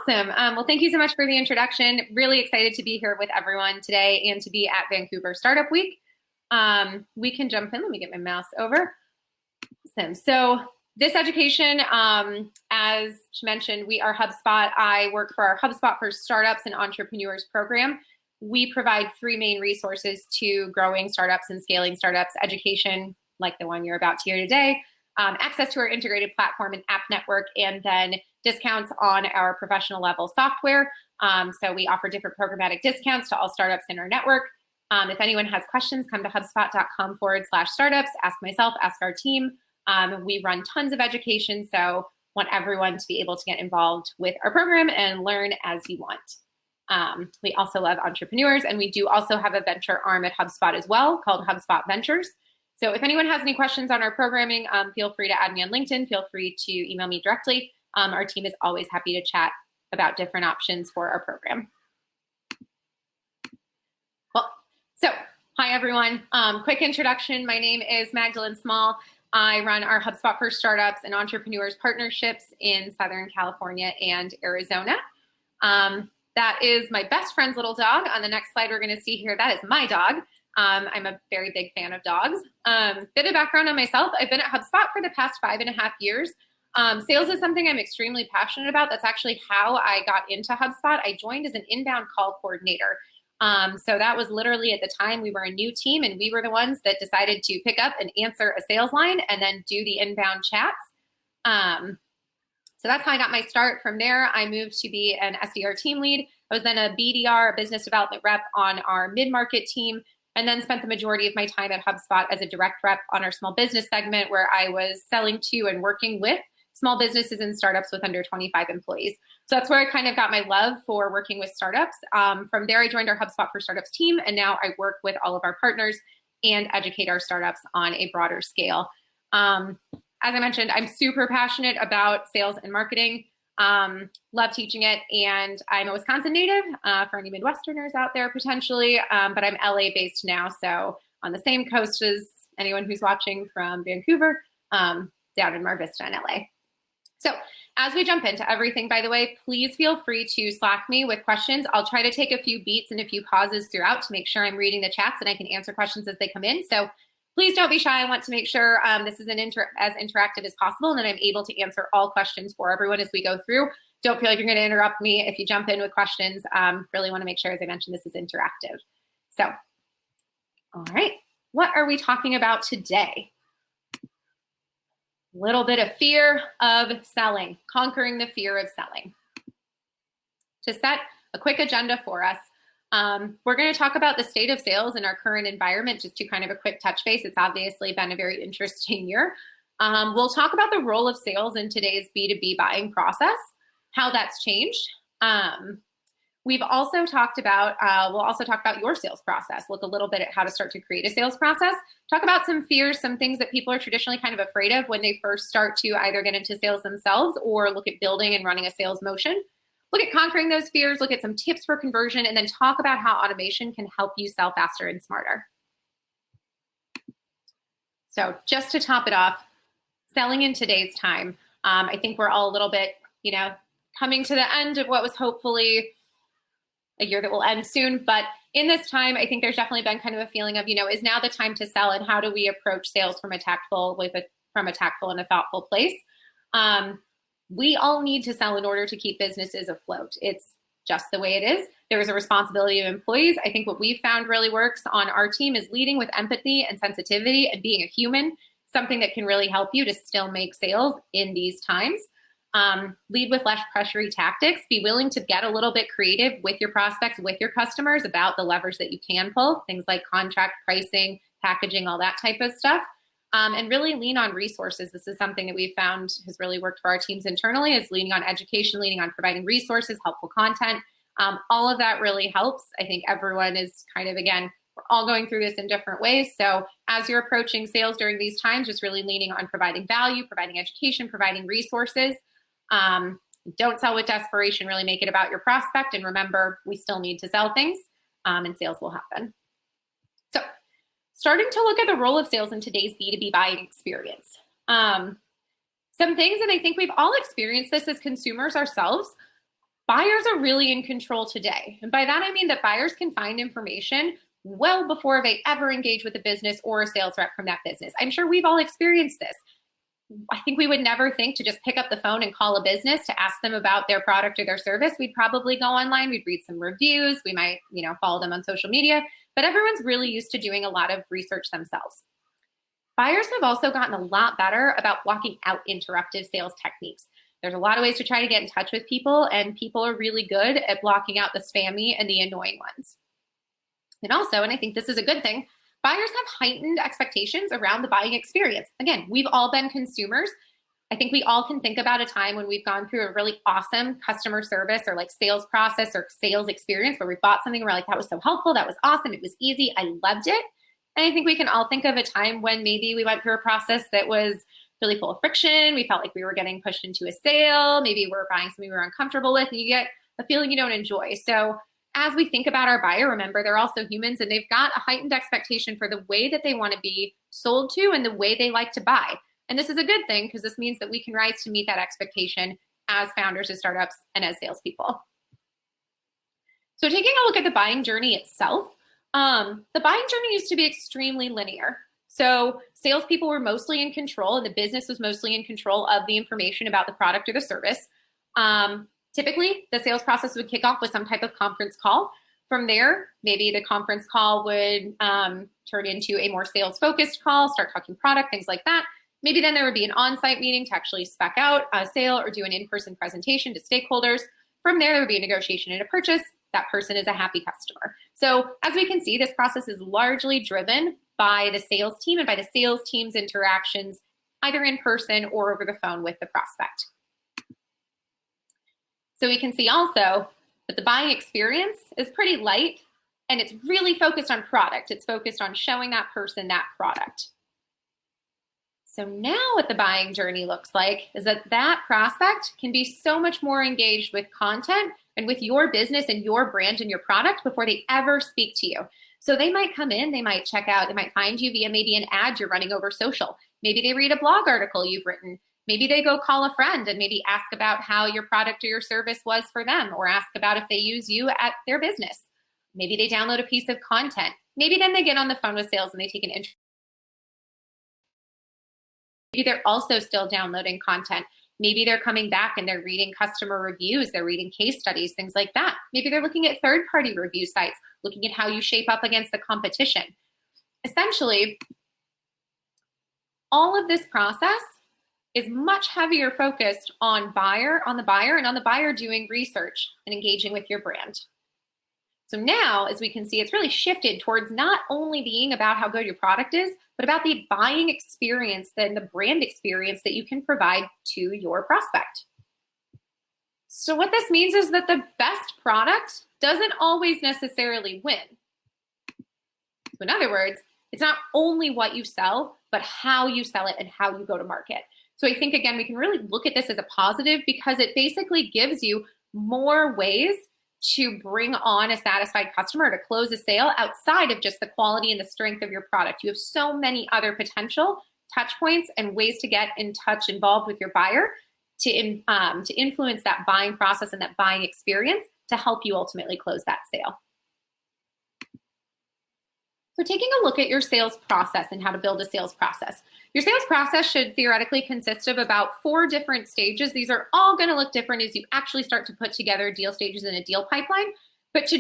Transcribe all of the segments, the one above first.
Awesome. Well, thank you so much for the introduction. Really excited to be here with everyone today and to be at Vancouver Startup Week. We can jump in. Let me get my mouse over. Awesome. So this education, as she mentioned, we are HubSpot. I work for our HubSpot for Startups and Entrepreneurs program. We provide three main resources to growing startups and scaling startups: education, like the one you're about to hear today, access to our integrated platform and app network, and then discounts on our professional level software. So we offer different programmatic discounts to all startups in our network. If anyone has questions, come to hubspot.com/startups, ask myself, ask our team. We run tons of education, so want everyone to be able to get involved with our program and learn as you want. We also love entrepreneurs, and we do also have a venture arm at HubSpot as well called HubSpot Ventures. So if anyone has any questions on our programming, feel free to add me on LinkedIn. Feel free to email me directly. Our team is always happy to chat about different options for our program. Well, so hi everyone. Quick introduction. My name is Magdalene Small. I run our HubSpot for Startups and Entrepreneurs partnerships in Southern California and Arizona. That is my best friend's little dog. On the next slide we're going to see here, that is my dog. I'm a very big fan of dogs. Bit of background on myself. I've been at HubSpot for the past 5.5 years. Sales is something I'm extremely passionate about. That's actually how I got into HubSpot. I joined as an inbound call coordinator. So that was literally at the time we were a new team, and we were the ones that decided to pick up and answer a sales line and then do the inbound chats. So that's how I got my start. From there, I moved to be an SDR team lead. I was then a BDR, a business development rep on our mid-market team, and then spent the majority of my time at HubSpot as a direct rep on our small business segment, where I was selling to and working with small businesses and startups with under 25 employees. So that's where I kind of got my love for working with startups. From there, I joined our HubSpot for Startups team, and now I work with all of our partners and educate our startups on a broader scale. As I mentioned, I'm super passionate about sales and marketing. Love teaching it, and I'm a Wisconsin native for any Midwesterners out there potentially, but I'm LA based now, so on the same coast as anyone who's watching from Vancouver, down in Mar Vista in LA. So as we jump into everything, by the way, please feel free to Slack me with questions. I'll try to take a few beats and a few pauses throughout to make sure I'm reading the chats and I can answer questions as they come in. So please don't be shy. I want to make sure this is as interactive as possible, and that I'm able to answer all questions for everyone as we go through. Don't feel like you're going to interrupt me if you jump in with questions. Really want to make sure, as I mentioned, this is interactive. So, all right, what are we talking about today? Little bit of fear of selling, conquering the fear of selling. To set a quick agenda for us, we're going to talk about the state of sales in our current environment, just to kind of a quick touch base. It's obviously been a very interesting year. We'll talk about the role of sales in today's B2B buying process, how that's changed. We've also talked about, we'll also talk about your sales process, look a little bit at how to start to create a sales process, talk about some fears, some things that people are traditionally kind of afraid of when they first start to either get into sales themselves or look at building and running a sales motion. Look at conquering those fears, look at some tips for conversion, and then talk about how automation can help you sell faster and smarter. So just to top it off, selling in today's time, I think we're all a little bit, coming to the end of what was hopefully a year that will end soon. But in this time, I think there's definitely been kind of a feeling of, is now the time to sell, and how do we approach sales from a tactful and a thoughtful place? We all need to sell in order to keep businesses afloat. It's just the way it is. There is a responsibility of employees. I think what we've found really works on our team is leading with empathy and sensitivity and being a human, something that can really help you to still make sales in these times. Lead with less pressury tactics. Be willing to get a little bit creative with your prospects, with your customers about the levers that you can pull, things like contract pricing, packaging, all that type of stuff. And really lean on resources. This is something that we've found has really worked for our teams internally, is leaning on education, leaning on providing resources, helpful content. All of that really helps. I think everyone is kind of, again, we're all going through this in different ways. So as you're approaching sales during these times, just really leaning on providing value, providing education, providing resources. Don't sell with desperation, really make it about your prospect. And remember, we still need to sell things, and sales will happen. So starting to look at the role of sales in today's B2B buying experience. Some things, and I think we've all experienced this as consumers ourselves. Buyers are really in control today. And by that, I mean that buyers can find information well before they ever engage with a business or a sales rep from that business. I'm sure we've all experienced this. I think we would never think to just pick up the phone and call a business to ask them about their product or their service. We'd probably go online, we'd read some reviews, we might, follow them on social media, but everyone's really used to doing a lot of research themselves. Buyers have also gotten a lot better about blocking out interruptive sales techniques. There's a lot of ways to try to get in touch with people, and people are really good at blocking out the spammy and the annoying ones. And also, and I think this is a good thing, buyers have heightened expectations around the buying experience. Again, we've all been consumers. I think we all can think about a time when we've gone through a really awesome customer service or like sales process or sales experience where we bought something and we're like, that was so helpful, that was awesome, it was easy, I loved it. And I think we can all think of a time when maybe we went through a process that was really full of friction, we felt like we were getting pushed into a sale, maybe we're buying something we were uncomfortable with, and you get a feeling you don't enjoy. So as we think about our buyer, remember they're also humans and they've got a heightened expectation for the way that they want to be sold to and the way they like to buy. And this is a good thing because this means that we can rise to meet that expectation as founders of startups and as salespeople. So taking a look at the buying journey itself, the buying journey used to be extremely linear. So salespeople were mostly in control and the business was mostly in control of the information about the product or the service. Typically, the sales process would kick off with some type of conference call. From there, maybe the conference call would turn into a more sales-focused call, start talking product, things like that. Maybe then there would be an on-site meeting to actually spec out a sale or do an in-person presentation to stakeholders. From there would be a negotiation and a purchase. That person is a happy customer. So as we can see, this process is largely driven by the sales team and by the sales team's interactions, either in person or over the phone with the prospect. So we can see also that the buying experience is pretty light and it's really focused on product. It's focused on showing that person that product. So now what the buying journey looks like is that that prospect can be so much more engaged with content and with your business and your brand and your product before they ever speak to you. So they might come in, they might check out, they might find you via maybe an ad you're running over social. Maybe they read a blog article you've written. Maybe they go call a friend and maybe ask about how your product or your service was for them, or ask about if they use you at their business. Maybe they download a piece of content. Maybe then they get on the phone with sales and they take an interest. Maybe they're also still downloading content. Maybe they're coming back and they're reading customer reviews, they're reading case studies, things like that. Maybe they're looking at third-party review sites, looking at how you shape up against the competition. Essentially, all of this process is much heavier focused on the buyer and on the buyer doing research and engaging with your brand. So now, as we can see, it's really shifted towards not only being about how good your product is, but about the buying experience and the brand experience that you can provide to your prospect. So what this means is that the best product doesn't always necessarily win. So in other words, it's not only what you sell, but how you sell it and how you go to market. So I think, again, we can really look at this as a positive because it basically gives you more ways to bring on a satisfied customer, to close a sale outside of just the quality and the strength of your product. You have so many other potential touch points and ways to get in touch, involved with your buyer to influence that buying process and that buying experience to help you ultimately close that sale. So taking a look at your sales process and how to build a sales process. Your sales process should theoretically consist of about 4 different stages. These are all going to look different as you actually start to put together deal stages in a deal pipeline. But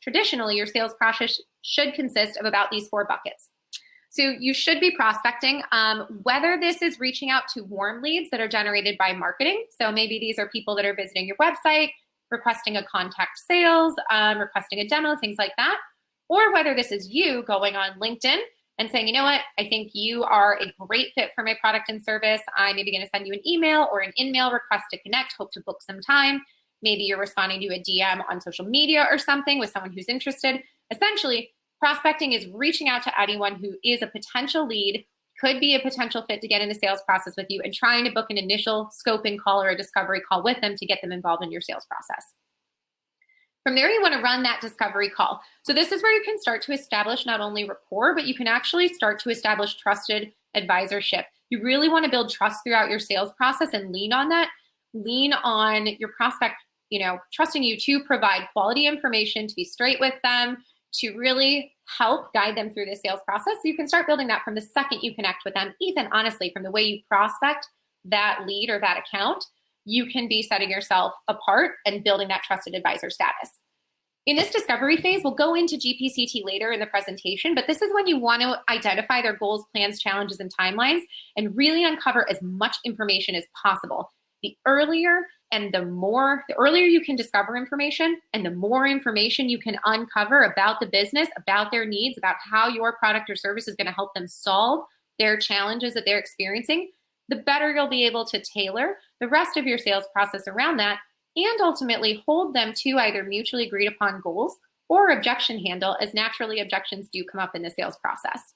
traditionally, your sales process should consist of about these 4 buckets. So you should be prospecting, whether this is reaching out to warm leads that are generated by marketing. So maybe these are people that are visiting your website, requesting a contact sales, requesting a demo, things like that. Or whether this is you going on LinkedIn and saying, you know what, I think you are a great fit for my product and service. I'm maybe going to send you an email or an in-mail request to connect, hope to book some time. Maybe you're responding to a DM on social media or something with someone who's interested. Essentially, prospecting is reaching out to anyone who is a potential lead, could be a potential fit to get in the sales process with you, and trying to book an initial scoping call or a discovery call with them to get them involved in your sales process. From there, you want to run that discovery call. So this is where you can start to establish not only rapport, but you can actually start to establish trusted advisorship. You really want to build trust throughout your sales process and lean on that. Lean on your prospect trusting you to provide quality information, to be straight with them, to really help guide them through the sales process. So you can start building that from the second you connect with them, even honestly, from the way you prospect that lead or that account, you can be setting yourself apart and building that trusted advisor status. In this discovery phase, we'll go into GPCT later in the presentation, but this is when you want to identify their goals, plans, challenges, and timelines, and really uncover as much information as possible. The earlier you can discover information and the more information you can uncover about the business, about their needs, about how your product or service is going to help them solve their challenges that they're experiencing, the better you'll be able to tailor the rest of your sales process around that and ultimately hold them to either mutually agreed upon goals or objection handle, as naturally objections do come up in the sales process.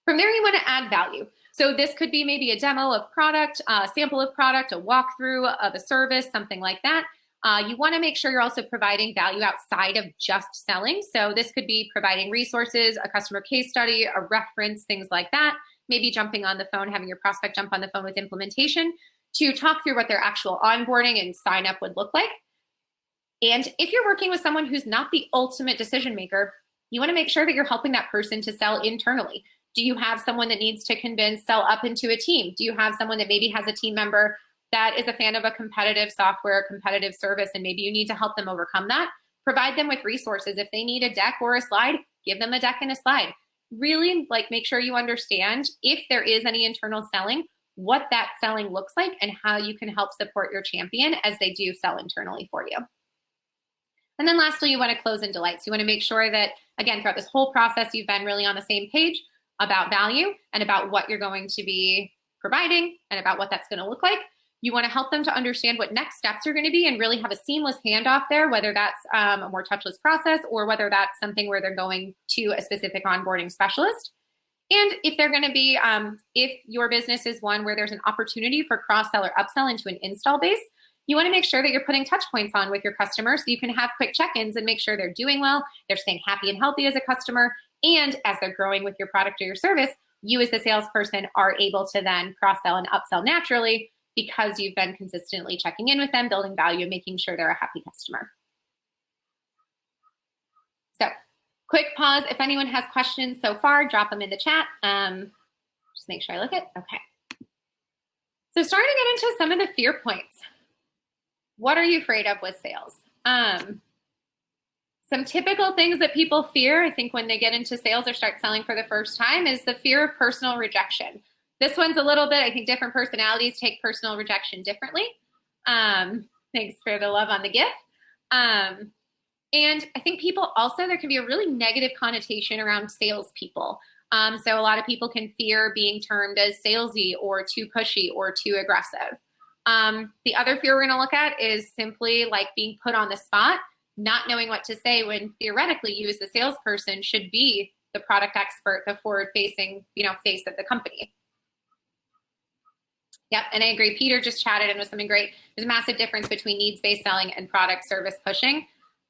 From there, you want to add value. So this could be maybe a demo of product, a sample of product, a walkthrough of a service, something like that. You want to make sure you're also providing value outside of just selling. So this could be providing resources, a customer case study, a reference, things like that. Maybe jumping on the phone, having your prospect jump on the phone with implementation to talk through what their actual onboarding and sign up would look like. And if you're working with someone who's not the ultimate decision maker, you want to make sure that you're helping that person to sell internally. Do you have someone that needs to convince sell up into a team? Do you have someone that maybe has a team member that is a fan of a competitive software, competitive service, and maybe you need to help them overcome that? Provide them with resources. If they need a deck or a slide, give them a deck and a slide. Really make sure you understand if there is any internal selling, what that selling looks like and how you can help support your champion as they do sell internally for you. And then lastly, you want to close and delight. So you want to make sure that, again, throughout this whole process, you've been really on the same page about value and about what you're going to be providing and about what that's going to look like. You want to help them to understand what next steps are going to be and really have a seamless handoff there, whether that's a more touchless process or whether that's something where they're going to a specific onboarding specialist. And if they're going to be, if your business is one where there's an opportunity for cross-sell or upsell into an install base, you want to make sure that you're putting touch points on with your customers so you can have quick check-ins and make sure they're doing well, they're staying happy and healthy as a customer, and as they're growing with your product or your service, you as the salesperson are able to then cross-sell and upsell naturally because you've been consistently checking in with them, building value, and making sure they're a happy customer. So, quick pause. If anyone has questions so far, drop them in the chat. Just make sure I look at. Okay. So starting to get into some of the fear points. What are you afraid of with sales? Some typical things that people fear, I think, when they get into sales or start selling for the first time is the fear of personal rejection. This one's a little bit, I think different personalities take personal rejection differently. Thanks for the love on the gift. And I think people also, there can be a really negative connotation around salespeople. So a lot of people can fear being termed as salesy or too pushy or too aggressive. The other fear we're going to look at is simply like being put on the spot, not knowing what to say when theoretically you as the salesperson should be the product expert, the forward-facing, face of the company. Yep, and I agree. Peter just chatted and was something great. There's a massive difference between needs-based selling and product service pushing.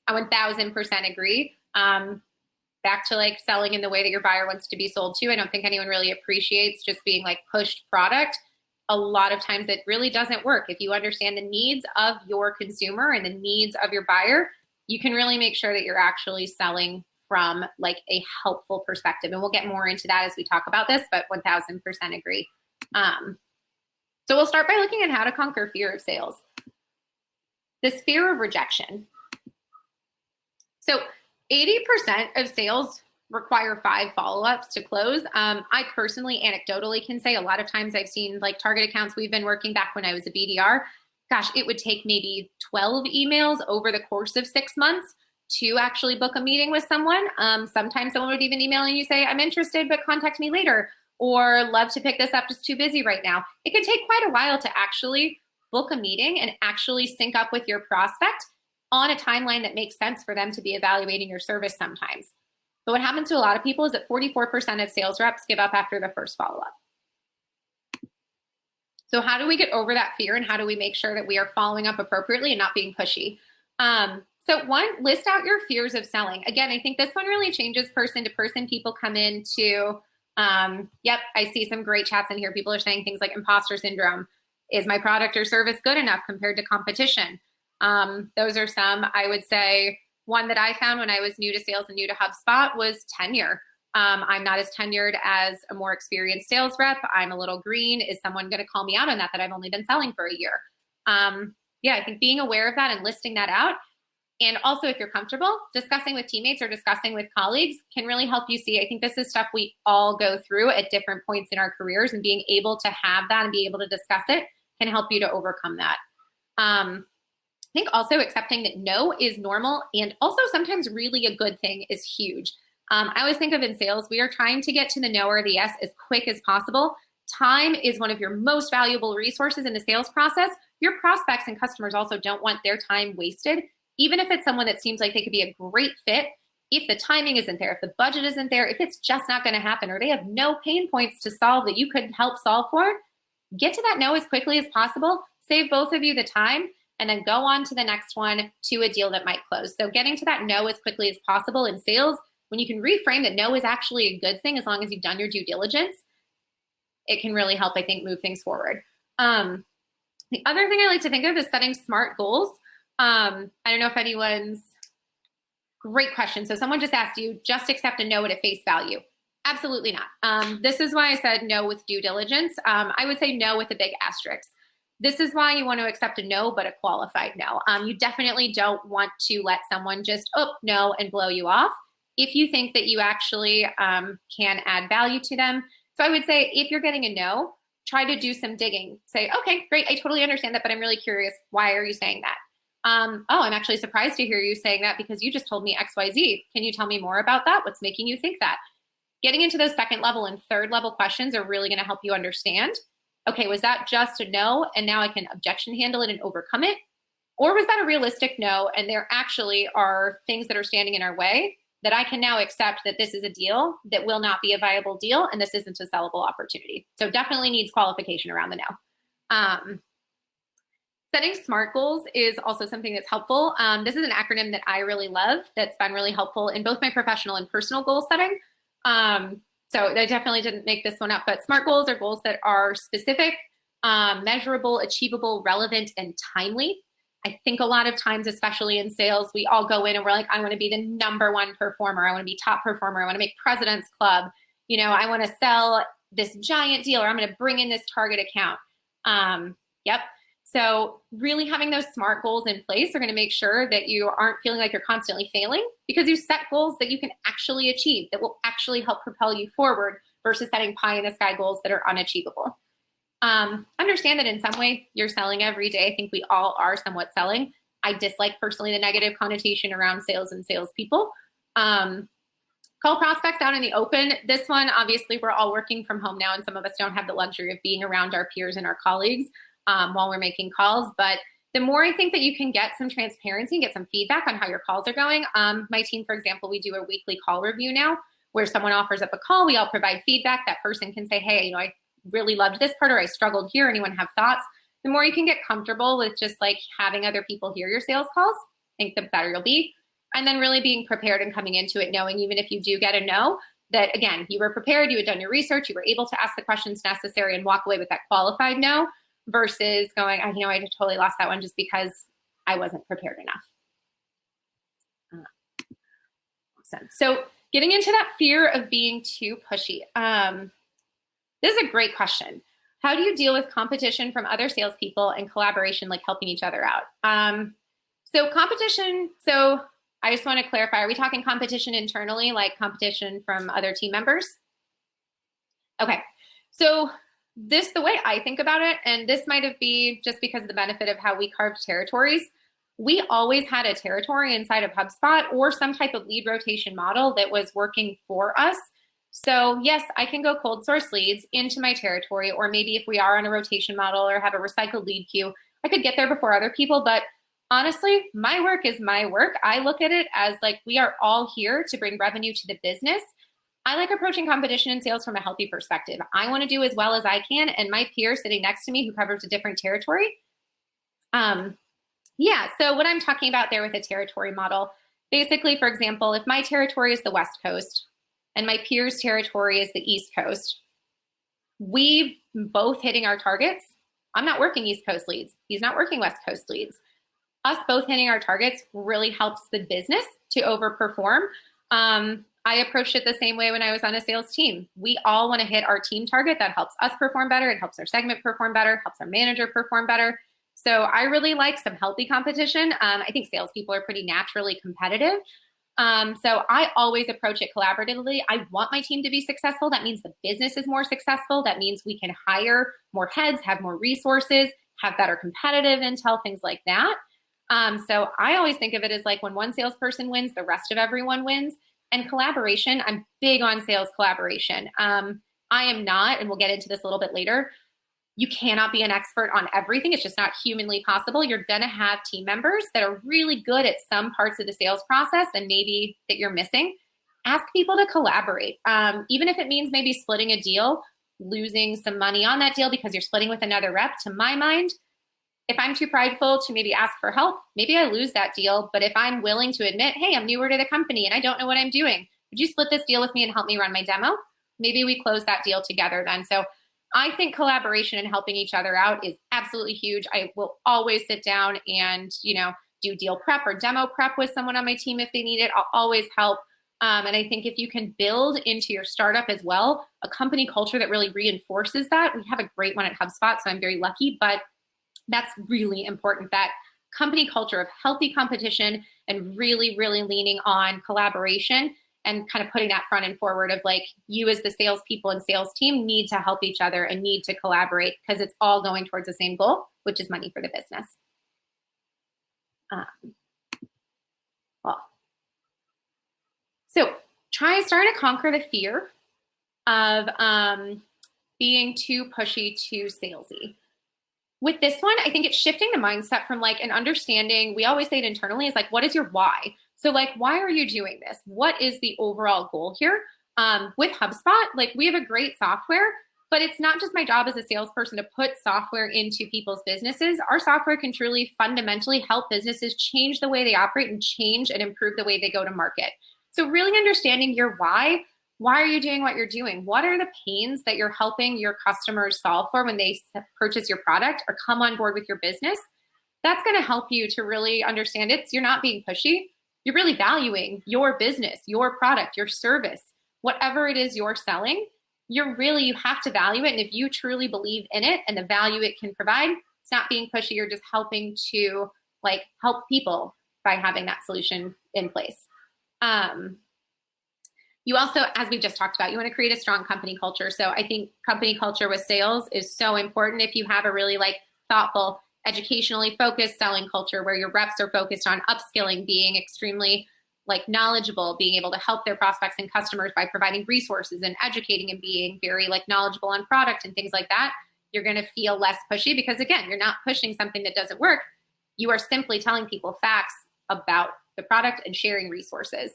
I 1000% agree. Back to like selling in the way that your buyer wants to be sold to. I don't think anyone really appreciates just being like pushed product. A lot of times it really doesn't work. If you understand the needs of your consumer and the needs of your buyer, you can really make sure that you're actually selling from like a helpful perspective. And we'll get more into that as we talk about this, but 1000% agree. So we'll start by looking at how to conquer fear of sales. This fear of rejection. So 80% of sales require 5 follow-ups to close. I personally, anecdotally, can say a lot of times I've seen like target accounts we've been working back when I was a BDR. Gosh, it would take maybe 12 emails over the course of 6 months to actually book a meeting with someone. Sometimes someone would even email and you say, I'm interested, but contact me later, or love to pick this up, just too busy right now. It can take quite a while to actually book a meeting and actually sync up with your prospect on a timeline that makes sense for them to be evaluating your service sometimes. But what happens to a lot of people is that 44% of sales reps give up after the first follow-up. So how do we get over that fear and how do we make sure that we are following up appropriately and not being pushy? So one, list out your fears of selling. Again, I think this one really changes person to person. People come into, yep, I see some great chats in here. People are saying things like imposter syndrome. Is my product or service good enough compared to competition? Those are some. I would say one that I found when I was new to sales and new to HubSpot was tenure. I'm not as tenured as a more experienced sales rep. I'm a little green. Is someone going to call me out on that I've only been selling for a year? Yeah, I think being aware of that and listing that out, and also if you're comfortable, discussing with teammates or discussing with colleagues can really help you see. I think this is stuff we all go through at different points in our careers, and being able to have that and be able to discuss it can help you to overcome that. I think also accepting that no is normal and also sometimes really a good thing is huge. I always think of in sales, we are trying to get to the no or the yes as quick as possible. Time is one of your most valuable resources in the sales process. Your prospects and customers also don't want their time wasted. Even if it's someone that seems like they could be a great fit, if the timing isn't there, if the budget isn't there, if it's just not going to happen, or they have no pain points to solve that you could help solve for, get to that no as quickly as possible, save both of you the time, and then go on to the next one to a deal that might close. So getting to that no as quickly as possible in sales, when you can reframe that no is actually a good thing as long as you've done your due diligence, it can really help, I think, move things forward. The other thing I like to think of is setting SMART goals. I don't know if anyone's, great question. So someone just asked you, just accept a no at a face value. Absolutely not. This is why I said no with due diligence. I would say no with a big asterisk. This is why you want to accept a no, but a qualified no. You definitely don't want to let someone just, oh, no, and blow you off. If you think that you actually can add value to them. So I would say if you're getting a no, try to do some digging. Say, okay, great, I totally understand that, but I'm really curious, why are you saying that? Oh, I'm actually surprised to hear you saying that because you just told me XYZ. Can you tell me more about that? What's making you think that? Getting into those second level and third level questions are really going to help you understand, okay, was that just a no and now I can objection handle it and overcome it? Or was that a realistic no and there actually are things that are standing in our way that I can now accept that this is a deal that will not be a viable deal and this isn't a sellable opportunity. So definitely needs qualification around the no. Setting SMART goals is also something that's helpful. This is an acronym that I really love that's been really helpful in both my professional and personal goal setting. So I definitely didn't make this one up, but SMART goals are goals that are specific, measurable, achievable, relevant, and timely. I think a lot of times, especially in sales, we all go in and we're like, I want to be the #1 performer. I want to be top performer. I want to make President's Club. You know, I want to sell this giant deal, or I'm going to bring in this target account. Yep. So really having those SMART goals in place are going to make sure that you aren't feeling like you're constantly failing because you set goals that you can actually achieve, that will actually help propel you forward versus setting pie in the sky goals that are unachievable. Understand that in some way you're selling every day. I think we all are somewhat selling. I dislike personally the negative connotation around sales and salespeople. Call prospects out in the open. This one, obviously, we're all working from home now, and some of us don't have the luxury of being around our peers and our colleagues while we're making calls. But the more I think that you can get some transparency and get some feedback on how your calls are going. My team, for example, we do a weekly call review now where someone offers up a call. We all provide feedback. That person can say, hey, you know, I really loved this part or I struggled here. Anyone have thoughts? The more you can get comfortable with just like having other people hear your sales calls, I think the better you'll be. And then really being prepared and coming into it knowing even if you do get a no, that again, you were prepared, you had done your research, you were able to ask the questions necessary and walk away with that qualified no versus going, you know, I just totally lost that one just because I wasn't prepared enough. Awesome. So getting into that fear of being too pushy. This is a great question. How do you deal with competition from other salespeople and collaboration, like helping each other out? So competition, so I just want to clarify, are we talking competition internally, like competition from other team members? Okay, so this, the way I think about it, and this might have been just because of the benefit of how we carved territories, we always had a territory inside of HubSpot or some type of lead rotation model that was working for us. So yes, I can go cold source leads into my territory, or maybe if we are on a rotation model or have a recycled lead queue, I could get there before other people, but honestly, my work is my work. I look at it as like we are all here to bring revenue to the business. I like approaching competition in sales from a healthy perspective. I want to do as well as I can, and my peer sitting next to me who covers a different territory. Yeah, so what I'm talking about there with a territory model, basically, for example, if my territory is the West Coast and my peer's territory is the East Coast, we both hitting our targets. I'm not working East Coast leads. He's not working West Coast leads. us both hitting our targets really helps the business to overperform. I approached it the same way when I was on a sales team. We all want to hit our team target. That helps us perform better. It helps our segment perform better, helps our manager perform better. So I really like some healthy competition. I think salespeople are pretty naturally competitive. So I always approach it collaboratively. I want my team to be successful. That means the business is more successful. That means we can hire more heads, have more resources, have better competitive intel, things like that. So I always think of it as like when one salesperson wins, the rest of everyone wins. And collaboration, I'm big on sales collaboration. I am not, and we'll get into this a little bit later, you cannot be an expert on everything. It's just not humanly possible. You're going to have team members that are really good at some parts of the sales process and maybe that you're missing. Ask people to collaborate. Even if it means maybe splitting a deal, losing some money on that deal because you're splitting with another rep, to my mind, if I'm too prideful to maybe ask for help, maybe I lose that deal. But if I'm willing to admit, hey, I'm newer to the company and I don't know what I'm doing, would you split this deal with me and help me run my demo? Maybe we close that deal together then. So I think collaboration and helping each other out is absolutely huge. I will always sit down and, do deal prep or demo prep with someone on my team if they need it. I'll always help. And I think if you can build into your startup as well, a company culture that really reinforces that. We have a great one at HubSpot, so I'm very lucky, but that's really important, that company culture of healthy competition and really, really leaning on collaboration and kind of putting that front and forward of like, you as the salespeople and sales team need to help each other and need to collaborate because it's all going towards the same goal, which is money for the business. So starting to conquer the fear of being too pushy, too salesy. With this one, I think it's shifting the mindset from like an understanding, we always say it internally, is like, what is your why? So like, why are you doing this? What is the overall goal here? With HubSpot, like we have a great software, but it's not just my job as a salesperson to put software into people's businesses. Our software can truly fundamentally help businesses change the way they operate and change and improve the way they go to market. So really understanding your why. Why are you doing what you're doing? What are the pains that you're helping your customers solve for when they purchase your product or come on board with your business? That's going to help you to really understand it. You're not being pushy. You're really valuing your business, your product, your service, whatever it is you're selling. You have to value it. And if you truly believe in it and the value it can provide, it's not being pushy. You're just helping to like help people by having that solution in place. You also, as we just talked about, you want to create a strong company culture. So I think company culture with sales is so important. If you have a really like thoughtful, educationally focused selling culture where your reps are focused on upskilling, being extremely like knowledgeable, being able to help their prospects and customers by providing resources and educating and being very like knowledgeable on product and things like that, you're going to feel less pushy because again, you're not pushing something that doesn't work. You are simply telling people facts about the product and sharing resources.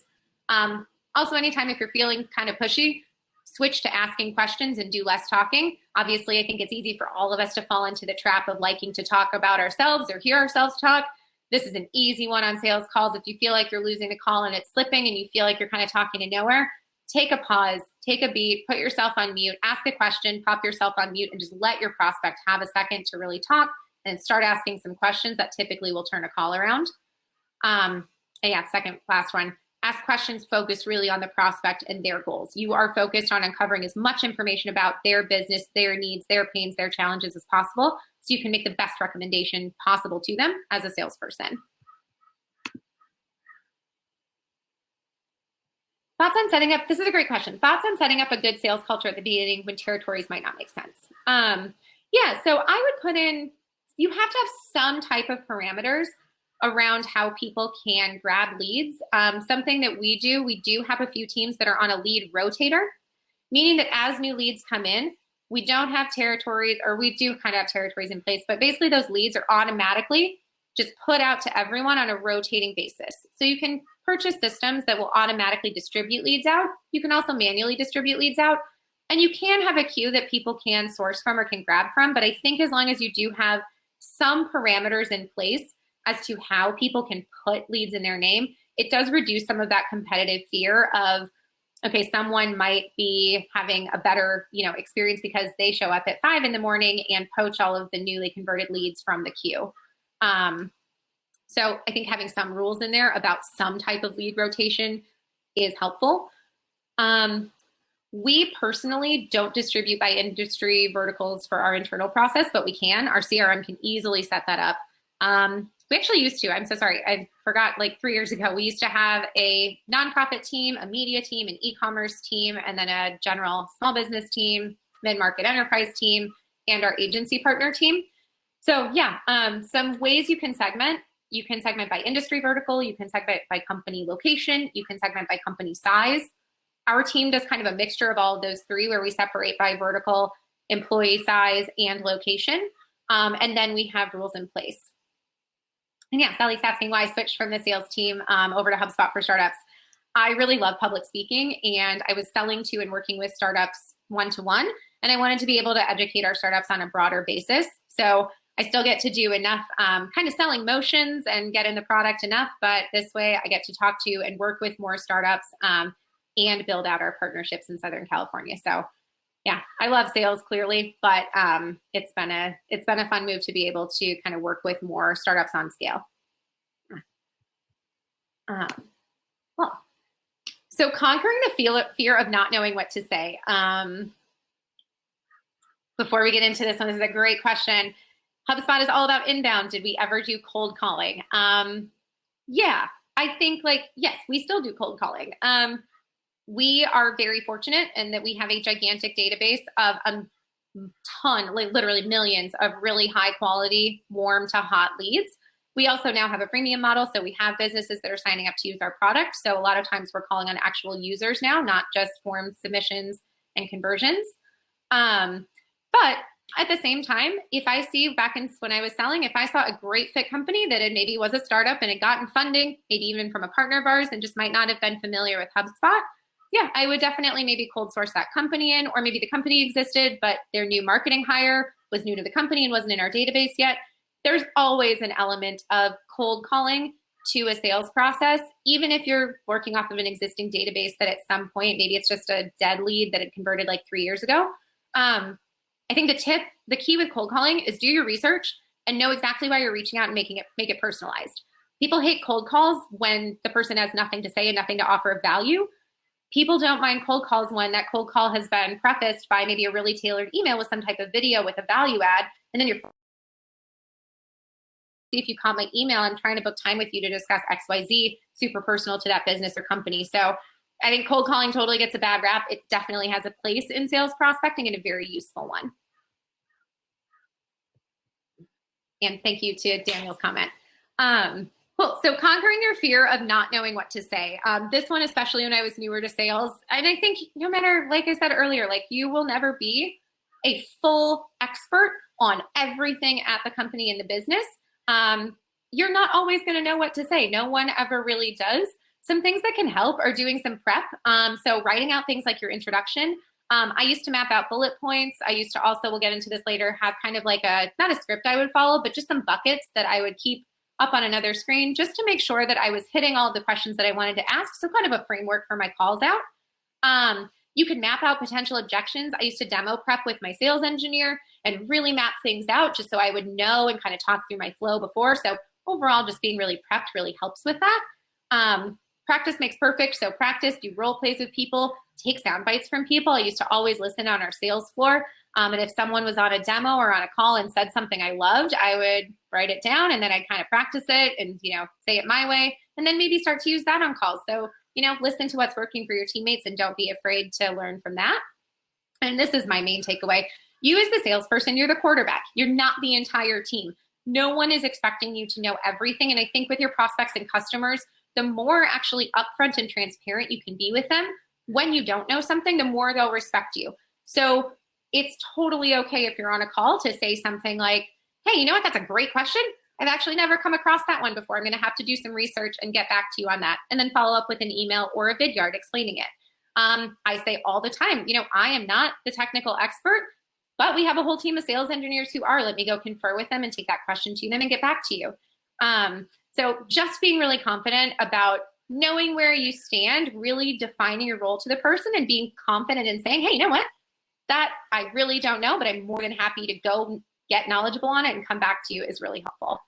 Also, anytime if you're feeling kind of pushy, switch to asking questions and do less talking. Obviously, I think it's easy for all of us to fall into the trap of liking to talk about ourselves or hear ourselves talk. This is an easy one on sales calls. If you feel like you're losing the call and it's slipping and you feel like you're kind of talking to nowhere, take a pause, take a beat, put yourself on mute, ask a question, pop yourself on mute, and just let your prospect have a second to really talk and start asking some questions that typically will turn a call around. And yeah, last one. Ask questions focused really on the prospect and their goals. You are focused on uncovering as much information about their business, their needs, their pains, their challenges as possible, so you can make the best recommendation possible to them as a salesperson. Thoughts on setting up, this is a great question. Thoughts on setting up a good sales culture at the beginning when territories might not make sense. Yeah, so I would put in, you have to have some type of parameters around how people can grab leads. Something that we do have a few teams that are on a lead rotator, meaning that as new leads come in, we don't have territories, or we do kind of have territories in place, but basically those leads are automatically just put out to everyone on a rotating basis. So you can purchase systems that will automatically distribute leads out. You can also manually distribute leads out, and you can have a queue that people can source from or can grab from. But I think as long as you do have some parameters in place as to how people can put leads in their name, it does reduce some of that competitive fear of, okay, someone might be having a better, experience because they show up at 5 in the morning and poach all of the newly converted leads from the queue. So I think having some rules in there about some type of lead rotation is helpful. We personally don't distribute by industry verticals for our internal process, but we can. Our CRM can easily set that up. We actually used to, I'm so sorry, I forgot, like 3 years ago, we used to have a nonprofit team, a media team, an e-commerce team, and then a general small business team, mid-market enterprise team, and our agency partner team. So yeah, some ways you can segment. You can segment by industry vertical, you can segment by company location, you can segment by company size. Our team does kind of a mixture of all of those three where we separate by vertical, employee size, and location. And then we have rules in place. And yeah, Sally's asking why I switched from the sales team over to HubSpot for startups. I really love public speaking, and I was selling to and working with startups one-to-one, and I wanted to be able to educate our startups on a broader basis. So I still get to do enough kind of selling motions and get in the product enough, but this way I get to talk to and work with more startups and build out our partnerships in Southern California. So yeah, I love sales clearly, but it's been a fun move to be able to kind of work with more startups on scale. Well, so conquering the fear of not knowing what to say. Before we get into this one, this is a great question. HubSpot is all about inbound. Did we ever do cold calling? Yeah, I think yes, we still do cold calling. We are very fortunate in that we have a gigantic database of a ton, literally millions of really high quality, warm to hot leads. We also now have a freemium model, so we have businesses that are signing up to use our product. So a lot of times we're calling on actual users now, not just form submissions and conversions. But at the same time, if I see back when I was selling, if I saw a great fit company that it maybe was a startup and had gotten funding, maybe even from a partner of ours and just might not have been familiar with HubSpot, yeah, I would definitely maybe cold source that company in, or maybe the company existed, but their new marketing hire was new to the company and wasn't in our database yet. There's always an element of cold calling to a sales process, even if you're working off of an existing database that at some point, maybe it's just a dead lead that had converted like 3 years ago. I think the key with cold calling is do your research and know exactly why you're reaching out and make it personalized. People hate cold calls when the person has nothing to say and nothing to offer of value. People don't mind cold calls when that cold call has been prefaced by maybe a really tailored email with some type of video with a value add, and then you're if you caught my email, I'm trying to book time with you to discuss XYZ, super personal to that business or company. So I think cold calling totally gets a bad rap. It definitely has a place in sales prospecting and a very useful one. And thank you to Daniel's comment. Cool. So conquering your fear of not knowing what to say. This one, especially when I was newer to sales. And I think no matter, like I said earlier, you will never be a full expert on everything at the company and the business. You're not always going to know what to say. No one ever really does. Some things that can help are doing some prep. So writing out things like your introduction. I used to map out bullet points. I used to also, we'll get into this later, have kind of like not a script I would follow, but just some buckets that I would keep up on another screen just to make sure that I was hitting all of the questions that I wanted to ask. So kind of a framework for my calls out. You could map out potential objections. I used to demo prep with my sales engineer and really map things out just so I would know and kind of talk through my flow before. So overall, just being really prepped really helps with that. Practice makes perfect. So practice, do role plays with people, take sound bites from people. I used to always listen on our sales floor. And if someone was on a demo or on a call and said something I loved, I would write it down and then I'd kind of practice it and, say it my way and then maybe start to use that on calls. So, listen to what's working for your teammates and don't be afraid to learn from that. And this is my main takeaway. You as the salesperson, you're the quarterback. You're not the entire team. No one is expecting you to know everything. And I think with your prospects and customers, the more actually upfront and transparent you can be with them, when you don't know something, the more they'll respect you. So it's totally okay if you're on a call to say something like, hey, you know what? That's a great question. I've actually never come across that one before. I'm going to have to do some research and get back to you on that. And then follow up with an email or a vidyard explaining it. I say all the time, I am not the technical expert, but we have a whole team of sales engineers who are. Let me go confer with them and take that question to them and get back to you. So just being really confident about knowing where you stand, really defining your role to the person and being confident in saying, hey, you know what? That I really don't know, but I'm more than happy to go get knowledgeable on it and come back to you is really helpful.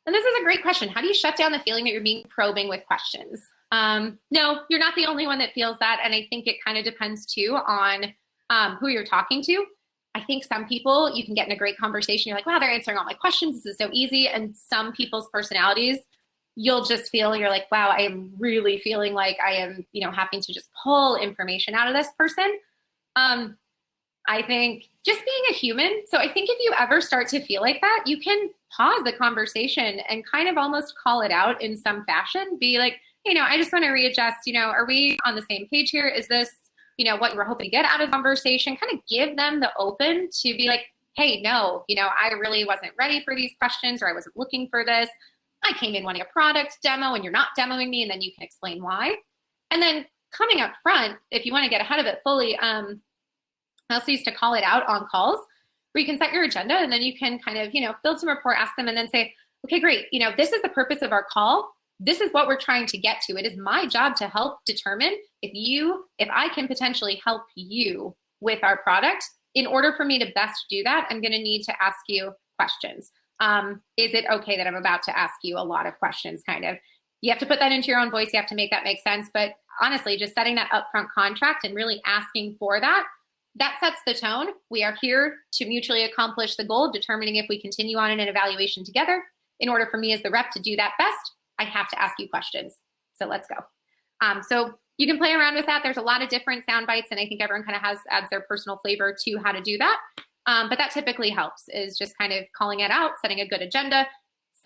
And this is a great question. How do you shut down the feeling that you're being probing with questions? No, you're not the only one that feels that. And I think it kind of depends too on who you're talking to. I think some people, you can get in a great conversation. You're like, wow, they're answering all my questions. This is so easy. And some people's personalities, you'll just feel, you're like, wow, I am really feeling like I am, having to just pull information out of this person. I think just being a human. So I think if you ever start to feel like that, you can pause the conversation and kind of almost call it out in some fashion. Be like, I just want to readjust, are we on the same page here? Is this, what you were hoping to get out of the conversation? Kind of give them the open to be like, hey, no, I really wasn't ready for these questions, or I wasn't looking for this. I came in wanting a product demo and you're not demoing me, and then you can explain why. And then coming up front, if you want to get ahead of it fully, I also used to call it out on calls where you can set your agenda, and then you can kind of, build some rapport, ask them, and then say, okay, great. This is the purpose of our call. This is what we're trying to get to. It is my job to help determine if I can potentially help you with our product. In order for me to best do that, I'm going to need to ask you questions. Is it okay that I'm about to ask you a lot of questions? Kind of, you have to put that into your own voice. You have to make that make sense. But honestly, just setting that upfront contract and really asking for that, that sets the tone. We are here to mutually accomplish the goal of determining if we continue on in an evaluation together. In order for me as the rep to do that best, I have to ask you questions. So let's go. So you can play around with that. There's a lot of different sound bites, and I think everyone kind of adds their personal flavor to how to do that. But that typically helps, is just kind of calling it out, setting a good agenda,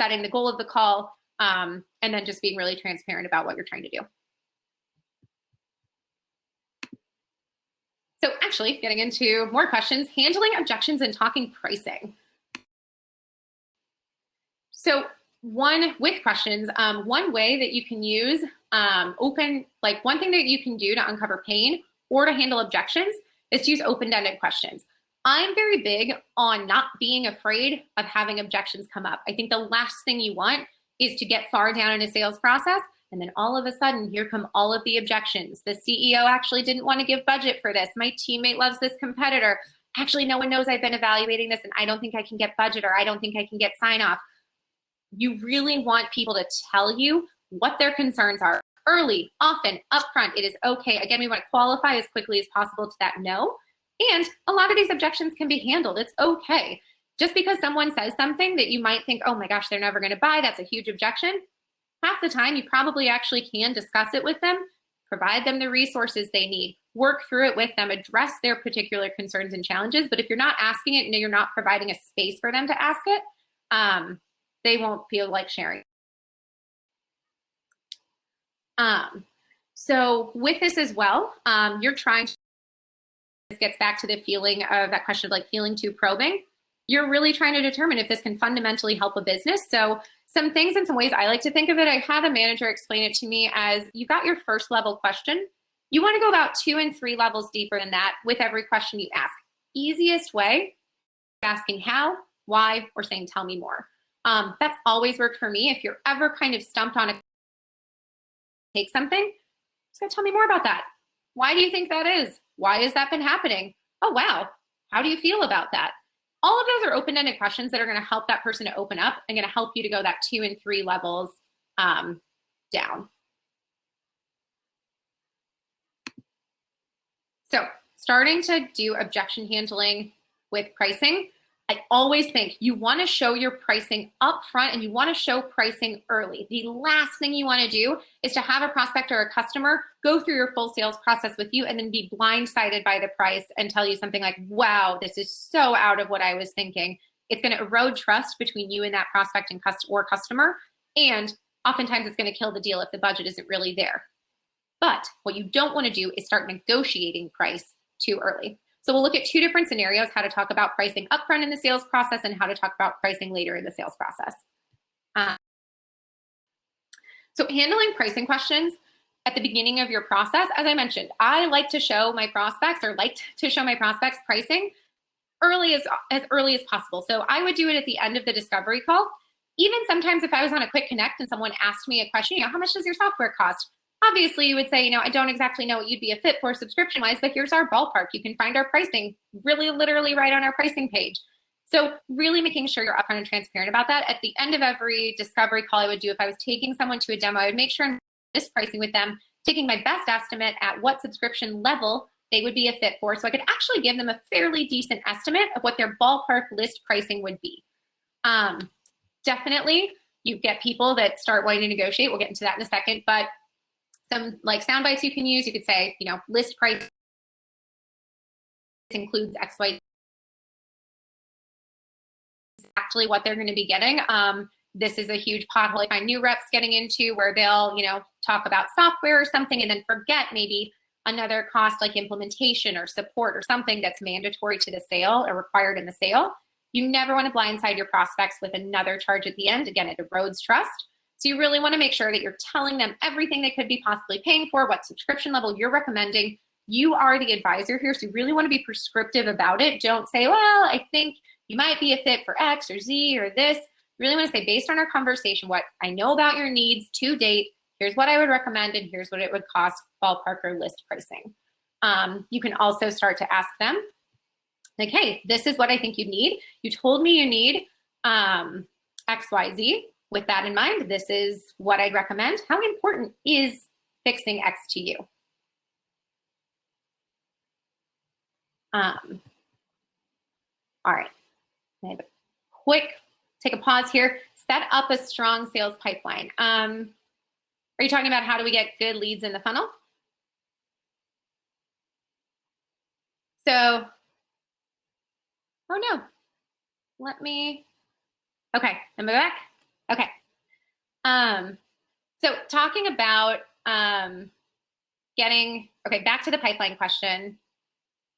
setting the goal of the call, and then just being really transparent about what you're trying to do. So actually, getting into more questions, handling objections and talking pricing. So with questions, one way that you can use one thing that you can do to uncover pain or to handle objections is to use open-ended questions. I'm very big on not being afraid of having objections come up. I think the last thing you want is to get far down in a sales process, and then all of a sudden, here come all of the objections. The CEO actually didn't want to give budget for this. My teammate loves this competitor. Actually, no one knows I've been evaluating this, and I don't think I can get budget, or I don't think I can get sign off. You really want people to tell you what their concerns are early, often, upfront. It is okay. Again, we want to qualify as quickly as possible to that no. And a lot of these objections can be handled. It's okay. Just because someone says something that you might think, oh my gosh, they're never going to buy, that's a huge objection. Half the time, you probably actually can discuss it with them, provide them the resources they need, work through it with them, address their particular concerns and challenges. But if you're not asking it and you're not providing a space for them to ask it, they won't feel like sharing. So with this as well, you're trying to, this gets back to the feeling of that question of like feeling too probing. You're really trying to determine if this can fundamentally help a business. So some things and some ways I like to think of it, I had a manager explain it to me as you've got your first level question. You want to go about 2 and 3 levels deeper than that with every question you ask. Easiest way, asking how, why, or saying, tell me more. That's always worked for me. If you're ever kind of stumped on take something, just gotta tell me more about that. Why do you think that is? Why has that been happening? Oh, wow. How do you feel about that? All of those are open-ended questions that are going to help that person to open up and going to help you to go that 2 and 3 levels down. So starting to do objection handling with pricing, I always think you want to show your pricing up front, and you want to show pricing early. The last thing you want to do is to have a prospect or a customer go through your full sales process with you and then be blindsided by the price and tell you something like, wow, this is so out of what I was thinking. It's going to erode trust between you and that prospect and customer. And oftentimes it's going to kill the deal if the budget isn't really there. But what you don't want to do is start negotiating price too early. So we'll look at 2 different scenarios, how to talk about pricing upfront in the sales process and how to talk about pricing later in the sales process. So handling pricing questions at the beginning of your process, as I mentioned, I like to show my prospects pricing as early as possible. So I would do it at the end of the discovery call. Even sometimes if I was on a quick connect and someone asked me a question, how much does your software cost? Obviously, you would say, I don't exactly know what you'd be a fit for subscription-wise, but here's our ballpark. You can find our pricing really literally right on our pricing page. So really making sure you're upfront and transparent about that. At the end of every discovery call I would do, if I was taking someone to a demo, I would make sure I'm list pricing with them, taking my best estimate at what subscription level they would be a fit for, so I could actually give them a fairly decent estimate of what their ballpark list pricing would be. Definitely, you get people that start wanting to negotiate. We'll get into that in a second, but some like sound bites you can use. You could say, you know, list price includes X, Y, actually what they're going to be getting. This is a huge pothole I find new reps getting into, where they'll, you know, talk about software or something and then forget maybe another cost like implementation or support or something that's mandatory to the sale or required in the sale. You never want to blindside your prospects with another charge at the end. Again, it erodes trust. So you really want to make sure that you're telling them everything they could be possibly paying for, what subscription level you're recommending. You are the advisor here, so you really want to be prescriptive about it. Don't say, well, I think you might be a fit for X or Z or this. You really want to say, based on our conversation, what I know about your needs to date, here's what I would recommend, and here's what it would cost, ballpark or list pricing. You can also start to ask them, like, hey, this is what I think you need. You told me you need X, Y, Z. With that in mind, this is what I'd recommend. How important is fixing X to you? All right, I have a quick, take a pause here. Set up a strong sales pipeline. Are you talking about how do we get good leads in the funnel? So, oh no, let me, okay, am I back? Okay. So talking about getting, okay, back to the pipeline question.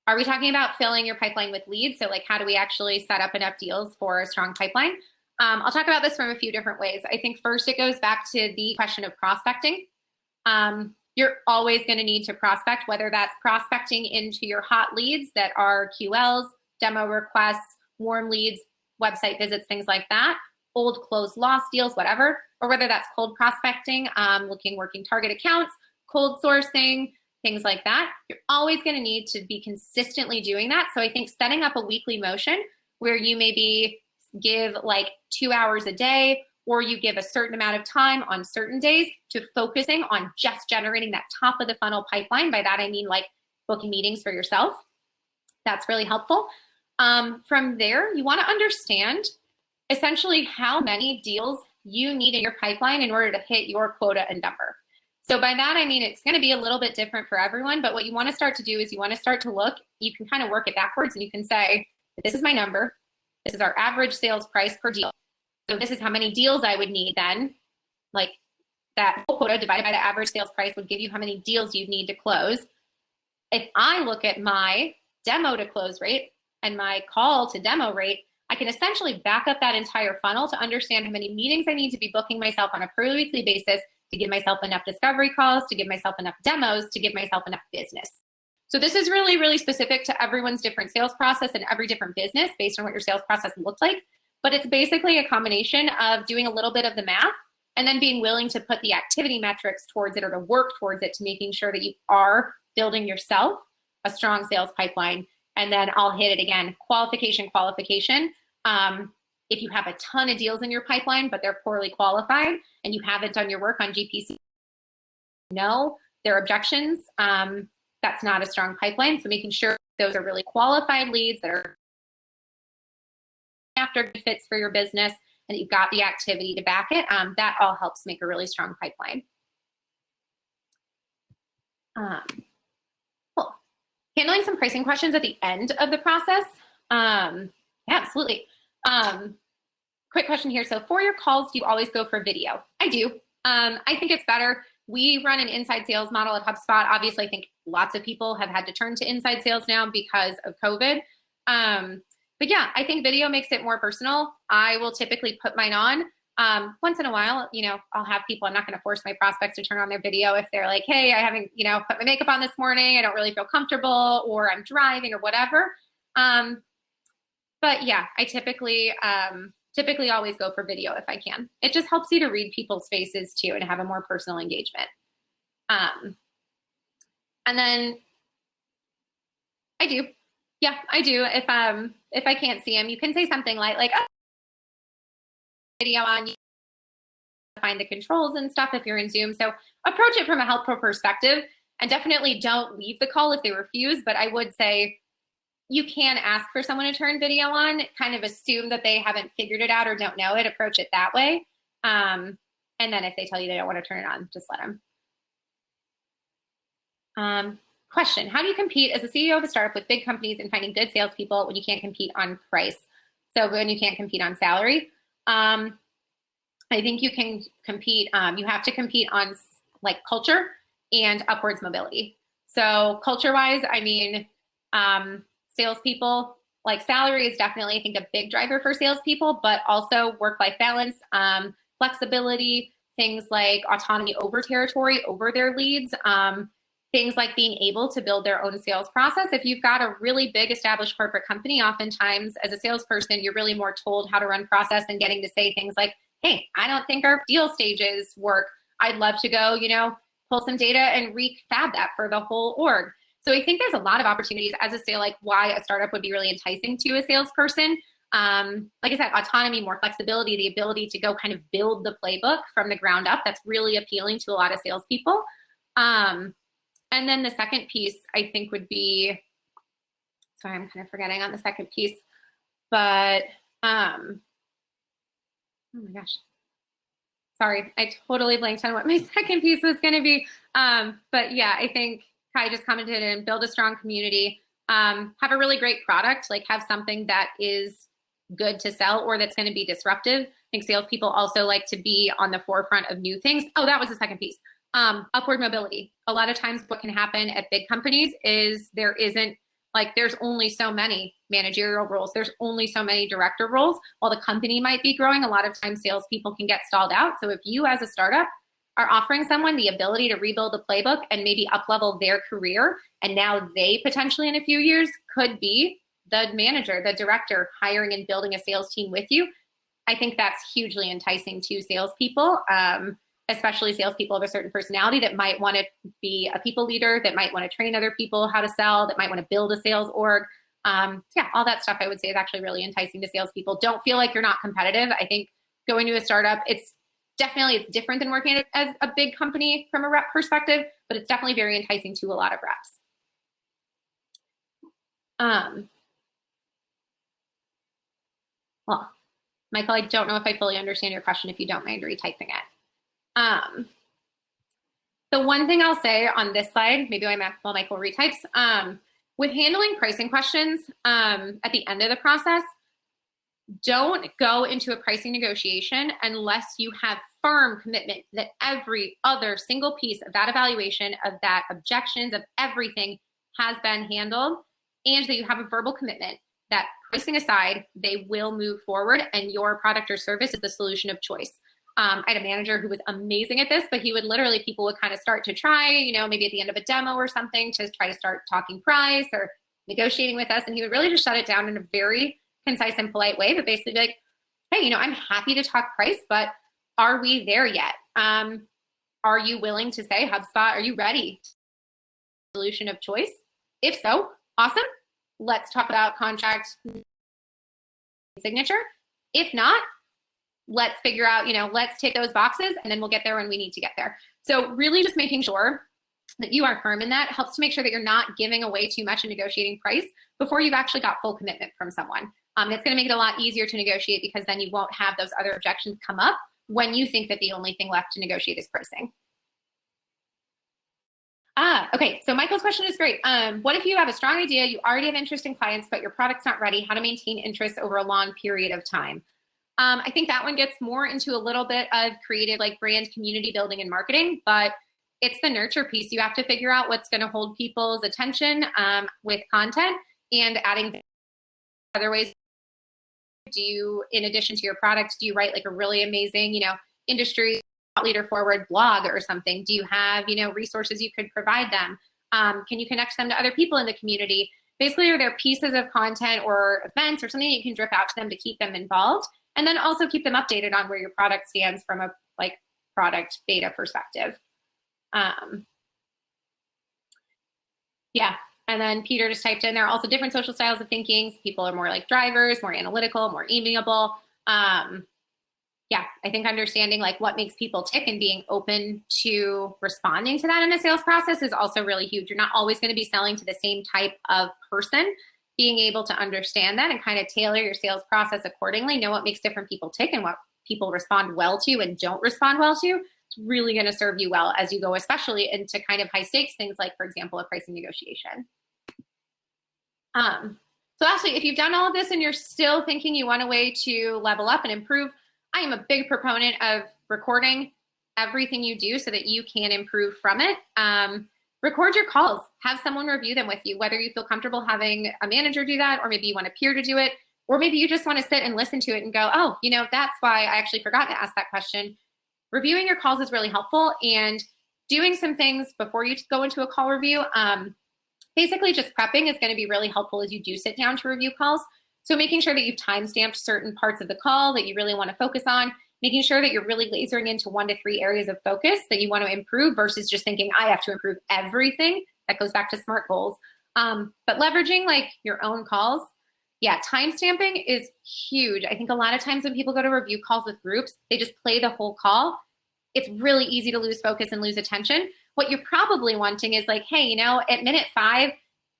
Are we talking about filling your pipeline with leads? So like, how do we actually set up enough deals for a strong pipeline? I'll talk about this from a few different ways. I think first it goes back to the question of prospecting. You're always going to need to prospect, whether that's prospecting into your hot leads that are QLs, demo requests, warm leads, website visits, things like that, old closed lost deals, whatever, or whether that's cold prospecting, working target accounts, cold sourcing, things like that. You're always going to need to be consistently doing that. So I think setting up a weekly motion where you maybe give like 2 hours a day, or you give a certain amount of time on certain days to focusing on just generating that top of the funnel pipeline. By that, I mean like booking meetings for yourself. That's really helpful. From there, you want to understand essentially how many deals you need in your pipeline in order to hit your quota and number. So by that, I mean, it's going to be a little bit different for everyone, but what you want to start to do is you want to start to look, you can kind of work it backwards, and you can say, this is my number. This is our average sales price per deal. So this is how many deals I would need then. Like that quota divided by the average sales price would give you how many deals you need to close. If I look at my demo to close rate and my call to demo rate, I can essentially back up that entire funnel to understand how many meetings I need to be booking myself on a per weekly basis to give myself enough discovery calls, to give myself enough demos, to give myself enough business. So this is really, really specific to everyone's different sales process and every different business based on what your sales process looks like. But it's basically a combination of doing a little bit of the math and then being willing to put the activity metrics towards it or to work towards it to making sure that you are building yourself a strong sales pipeline. And then I'll hit it again, qualification. If you have a ton of deals in your pipeline, but they're poorly qualified and you haven't done your work on GPC, no, there are objections. That's not a strong pipeline. So making sure those are really qualified leads that are after good fits for your business and you've got the activity to back it, that all helps make a really strong pipeline. Cool. Handling some pricing questions at the end of the process. Yeah, absolutely. Quick question here. So for your calls, do you always go for video? I do. I think it's better. We run an inside sales model at HubSpot. Obviously, I think lots of people have had to turn to inside sales now because of COVID. But yeah, I think video makes it more personal. I will typically put mine on. Once in a while, you know, I'll have people, I'm not going to force my prospects to turn on their video if they're like, hey, I haven't, you know, put my makeup on this morning. I don't really feel comfortable, or I'm driving or whatever. But yeah, I typically always go for video if I can. It just helps you to read people's faces too and have a more personal engagement. And then I do. Yeah, I do. If if I can't see them, you can say something like oh, video on, you find the controls and stuff if you're in Zoom. So approach it from a helpful perspective, and definitely don't leave the call if they refuse. But I would say you can ask for someone to turn video on, kind of assume that they haven't figured it out or don't know it, approach it that way. And then if they tell you they don't want to turn it on, just let them. Question, how do you compete as a CEO of a startup with big companies and finding good salespeople when you can't compete on price? So when you can't compete on salary, I think you can compete, you have to compete on like culture and upwards mobility. So culture-wise, I mean, salespeople, like salary is definitely, I think, a big driver for salespeople, but also work-life balance, flexibility, things like autonomy over territory, over their leads, things like being able to build their own sales process. If you've got a really big established corporate company, oftentimes as a salesperson, you're really more told how to run process and getting to say things like, hey, I don't think our deal stages work. I'd love to go, you know, pull some data and refab that for the whole org. So I think there's a lot of opportunities as a sale, like why a startup would be really enticing to a salesperson. Like I said, autonomy, more flexibility, the ability to go kind of build the playbook from the ground up. That's really appealing to a lot of salespeople. And then the second piece, I think, would be, sorry, I'm kind of forgetting on the second piece, but, oh my gosh. Sorry, I totally blanked on what my second piece was going to be. But yeah, I think Kai just commented and build a strong community, have a really great product, like have something that is good to sell or that's going to be disruptive. I think salespeople also like to be on the forefront of new things. Oh, that was the second piece. Upward mobility. A lot of times what can happen at big companies is there isn't, like, there's only so many managerial roles. There's only so many director roles. While the company might be growing, a lot of times salespeople can get stalled out. So if you as a startup are offering someone the ability to rebuild the playbook and maybe up-level their career, and now they potentially in a few years could be the manager, the director, hiring and building a sales team with you, I think that's hugely enticing to salespeople. Especially salespeople of a certain personality that might want to be a people leader, that might want to train other people how to sell, that might want to build a sales org. Yeah, all that stuff I would say is actually really enticing to salespeople. Don't feel like you're not competitive. I think going to a startup, it's different than working as a big company from a rep perspective, but it's definitely very enticing to a lot of reps. Well, Michael, I don't know if I fully understand your question. If you don't mind retyping it. The one thing I'll say on this slide, maybe while Michael retypes, with handling pricing questions at the end of the process, don't go into a pricing negotiation unless you have firm commitment that every other single piece of that evaluation, of that objections, of everything has been handled, and that you have a verbal commitment that pricing aside, they will move forward and your product or service is the solution of choice. I had a manager who was amazing at this, but he would literally, people would kind of start to try, you know, maybe at the end of a demo or something to try to start talking price or negotiating with us. And he would really just shut it down in a very concise and polite way, but basically be like, hey, you know, I'm happy to talk price, but are we there yet? Are you willing to say, HubSpot, are you ready? Solution of choice? If so, awesome. Let's talk about contract signature. If not, let's figure out, you know, let's tick those boxes and then we'll get there when we need to get there. So really just making sure that you are firm in that helps to make sure that you're not giving away too much in negotiating price before you've actually got full commitment from someone. It's going to make it a lot easier to negotiate because then you won't have those other objections come up when you think that the only thing left to negotiate is pricing. Okay, so Michael's question is great. What if you have a strong idea, you already have interest in clients, but your product's not ready? How to maintain interest over a long period of time? I think that one gets more into a little bit of creative, like brand community building and marketing, but it's the nurture piece. You have to figure out what's going to hold people's attention with content and adding other ways. Do you, in addition to your product, do you write like a really amazing, you know, industry leader forward blog or something? Do you have, you know, resources you could provide them? Can you connect them to other people in the community? Basically, are there pieces of content or events or something you can drip out to them to keep them involved? And then also keep them updated on where your product stands from a like product beta perspective. Yeah, And then Peter just typed in, there are also different social styles of thinking. People are more like drivers, more analytical, more amiable. Yeah, I think understanding like what makes people tick and being open to responding to that in a sales process is also really huge. You're not always going to be selling to the same type of person. Being able to understand that and kind of tailor your sales process accordingly, know what makes different people tick and what people respond well to and don't respond well to, it's really going to serve you well as you go, especially into kind of high stakes things like, for example, a pricing negotiation. So actually, if you've done all of this and you're still thinking you want a way to level up and improve, I am a big proponent of recording everything you do so that you can improve from it. Record your calls, have someone review them with you, whether you feel comfortable having a manager do that, or maybe you want a peer to do it, or maybe you just want to sit and listen to it and go, oh, you know, that's why I actually forgot to ask that question. Reviewing your calls is really helpful, and doing some things before you go into a call review. Basically just prepping is going to be really helpful as you do sit down to review calls. So making sure that you've time-stamped certain parts of the call that you really want to focus on, making sure that you're really lasering into 1 to 3 areas of focus that you want to improve versus just thinking, I have to improve everything. That goes back to SMART goals. But leveraging like your own calls, yeah, time-stamping is huge. I think a lot of times when people go to review calls with groups, they just play the whole call. It's really easy to lose focus and lose attention. What you're probably wanting is like, hey, you know, at minute 5,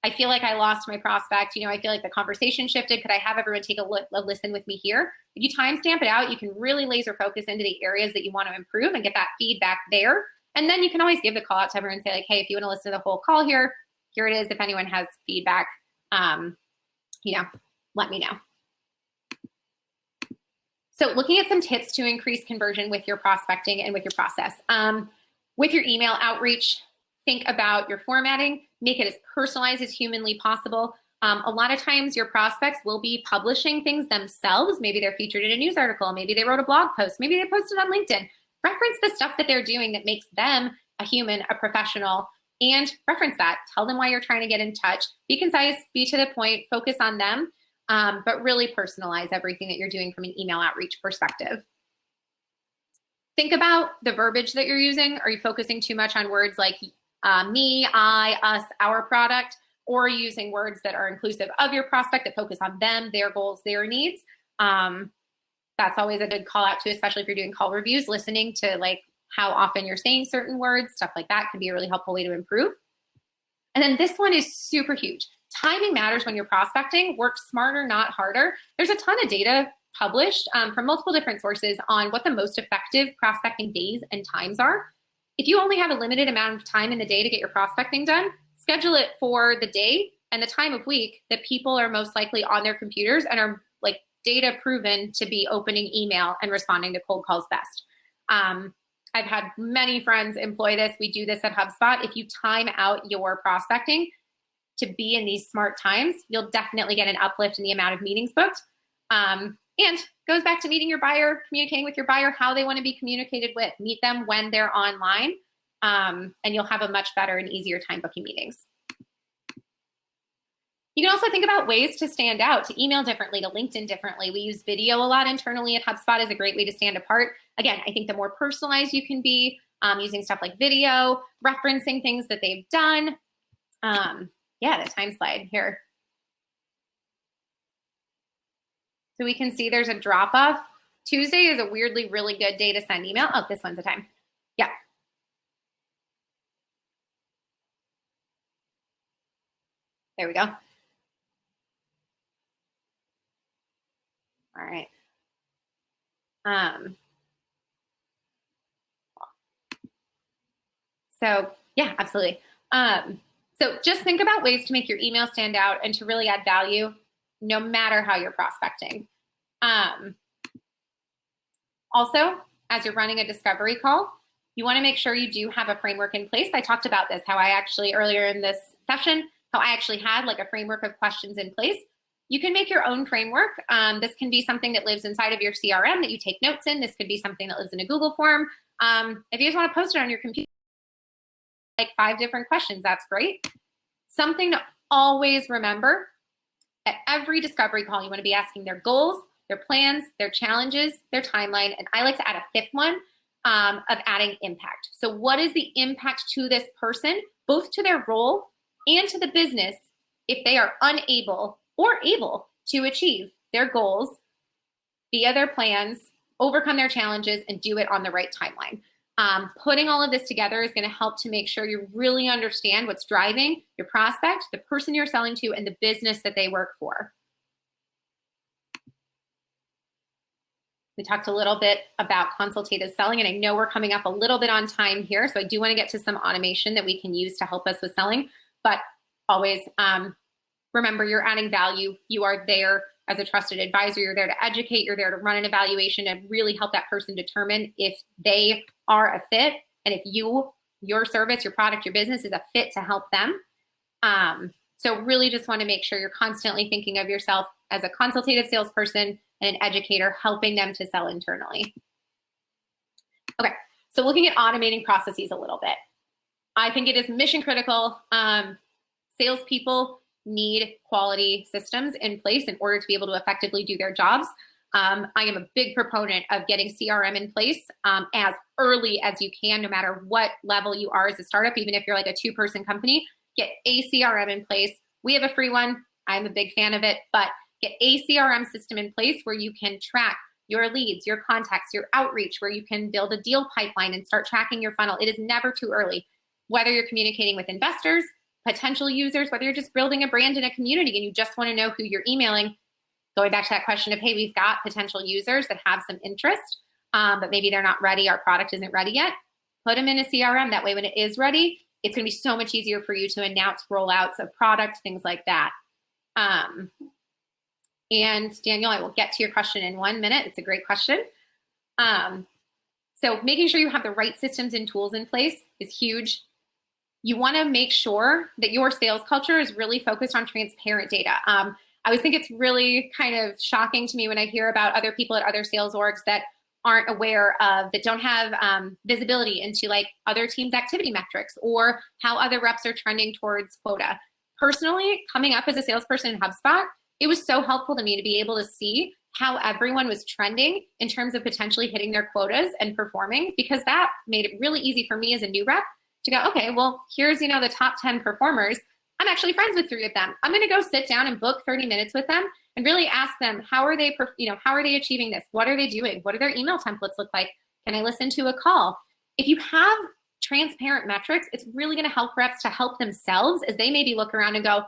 I feel like I lost my prospect. You know, I feel like the conversation shifted. Could I have everyone take a listen with me here? If you timestamp it out, you can really laser focus into the areas that you want to improve and get that feedback there. And then you can always give the call out to everyone and say like, hey, if you want to listen to the whole call here it is. If anyone has feedback, you know, let me know. So looking at some tips to increase conversion with your prospecting and with your process. With your email outreach, think about your formatting, make it as personalized as humanly possible. A lot of times your prospects will be publishing things themselves. Maybe they're featured in a news article. Maybe they wrote a blog post. Maybe they posted on LinkedIn. Reference the stuff that they're doing that makes them a human, a professional, and reference that. Tell them why you're trying to get in touch. Be concise, be to the point, focus on them, but really personalize everything that you're doing from an email outreach perspective. Think about the verbiage that you're using. Are you focusing too much on words like me, I, us, our product, or are you using words that are inclusive of your prospect that focus on them, their goals, their needs? That's always a good call out to, especially if you're doing call reviews, listening to like how often you're saying certain words, stuff like that can be a really helpful way to improve. And then this one is super huge. Timing matters when you're prospecting. Work smarter, not harder. There's a ton of data published from multiple different sources on what the most effective prospecting days and times are. If you only have a limited amount of time in the day to get your prospecting done, schedule it for the day and the time of week that people are most likely on their computers and are like data proven to be opening email and responding to cold calls best. I've had many friends employ this. We do this at HubSpot. If you time out your prospecting to be in these smart times, you'll definitely get an uplift in the amount of meetings booked. And goes back to meeting your buyer, communicating with your buyer, how they want to be communicated with. Meet them when they're online, and you'll have a much better and easier time booking meetings. You can also think about ways to stand out, to email differently, to LinkedIn differently. We use video a lot internally at HubSpot as a great way to stand apart. Again, I think the more personalized you can be, using stuff like video, referencing things that they've done. Yeah, the time slide here. So we can see there's a drop off. Tuesday is a weirdly really good day to send email. Oh, this one's the time. Yeah. There we go. All right. So yeah, absolutely. So just think about ways to make your email stand out and to really add value, no matter how you're prospecting. Also, as you're running a discovery call, you want to make sure you do have a framework in place. I talked about this, how I actually earlier in this session, how I actually had like a framework of questions in place. You can make your own framework. This can be something that lives inside of your CRM that you take notes in. This could be something that lives in a Google form. If you just want to post it on your computer, like 5 different questions, that's great. Something to always remember, at every discovery call, you want to be asking their goals, their plans, their challenges, their timeline, and I like to add a 5th one of adding impact. So what is the impact to this person, both to their role and to the business if they are unable or able to achieve their goals via their plans, overcome their challenges, and do it on the right timeline. Putting all of this together is going to help to make sure you really understand what's driving your prospect, the person you're selling to, and the business that they work for. We talked a little bit about consultative selling, and I know we're coming up a little bit on time here, so I do want to get to some automation that we can use to help us with selling, but always remember you're adding value. You are there as a trusted advisor. You're there to educate. You're there to run an evaluation and really help that person determine if they are a fit and if your service, your product, your business is a fit to help them. So really just want to make sure you're constantly thinking of yourself as a consultative salesperson and an educator helping them to sell internally. Okay, so looking at automating processes a little bit. I think it is mission critical. Salespeople need quality systems in place in order to be able to effectively do their jobs. I am a big proponent of getting CRM in place as early as you can, no matter what level you are as a startup. Even if you're like a 2-person company, get a CRM in place. We have a free one. I'm a big fan of it, but get a CRM system in place where you can track your leads, your contacts, your outreach, where you can build a deal pipeline and start tracking your funnel. It is never too early. Whether you're communicating with investors, potential users, whether you're just building a brand in a community and you just want to know who you're emailing, going back to that question of, hey, we've got potential users that have some interest, but maybe they're not ready, our product isn't ready yet, put them in a CRM. That way, when it is ready, it's going to be so much easier for you to announce rollouts of product, things like that. And Daniel, I will get to your question in 1 minute. It's a great question. So making sure you have the right systems and tools in place is huge. You want to make sure that your sales culture is really focused on transparent data. I always think it's really kind of shocking to me when I hear about other people at other sales orgs that aren't aware of, that don't have visibility into like other teams' activity metrics or how other reps are trending towards quota. Personally, coming up as a salesperson in HubSpot, it was so helpful to me to be able to see how everyone was trending in terms of potentially hitting their quotas and performing, because that made it really easy for me as a new rep to go, okay, well, here's, the top 10 performers. I'm actually friends with 3 of them. I'm going to go sit down and book 30 minutes with them and really ask them, how are they achieving this? What are they doing? What do their email templates look like? Can I listen to a call? If you have transparent metrics, it's really going to help reps to help themselves as they maybe look around and go,